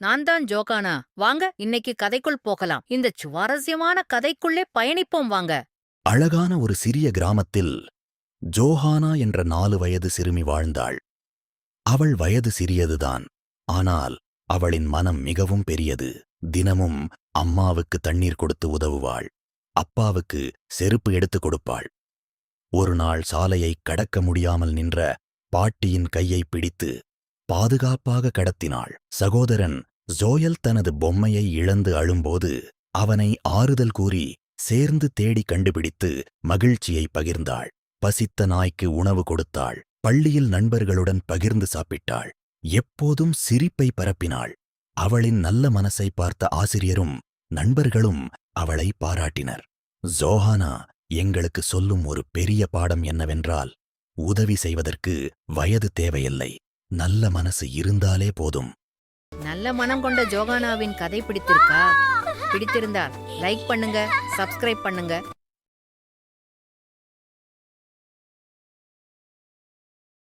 நான் தான் ஜோகானா. வாங்க இன்னைக்கு கதைக்குள் போகலாம். இந்த சுவாரஸ்யமான கதைக்குள்ளே பயணிப்போம் வாங்க. அழகான ஒரு சிறிய கிராமத்தில் ஜோஹானா என்ற 4 வயது சிறுமி வாழ்ந்தாள். அவள் வயது சிறியதுதான், ஆனால் அவளின் மனம் மிகவும் பெரியது. தினமும் அம்மாவுக்கு தண்ணீர் கொடுத்து உதவுவாள். அப்பாவுக்கு செருப்பு எடுத்துக் கொடுப்பாள். ஒரு நாள் சாலையை கடக்க முடியாமல் நின்ற பாட்டியின் கையை பிடித்து பாதுகாப்பாக கடத்தினாள். சகோதரன் ஜோயல் தனது பொம்மையை இழந்து அழும்போது அவனை ஆறுதல் கூறி சேர்ந்து தேடி கண்டுபிடித்து மகிழ்ச்சியை பகிர்ந்தாள். பசித்த நாய்க்கு உணவு கொடுத்தாள். பள்ளியில் நண்பர்களுடன் பகிர்ந்து சாப்பிட்டாள். எப்போதும் சிரிப்பை பரப்பினாள். அவளின் நல்ல மனசை பார்த்த ஆசிரியரும் நண்பர்களும் அவளை பாராட்டினர். ஜோஹானா எங்களுக்கு சொல்லும் ஒரு பெரிய பாடம் என்னவென்றால், உதவி செய்வதற்கு வயது தேவையில்லை, நல்ல மனசு இருந்தாலே போதும். நல்ல மனம் கொண்ட ஜோகானாவின் கதை பிடித்திருக்கா? பிடித்திருந்தால் லைக் பண்ணுங்க, சப்ஸ்கிரைப் பண்ணுங்க.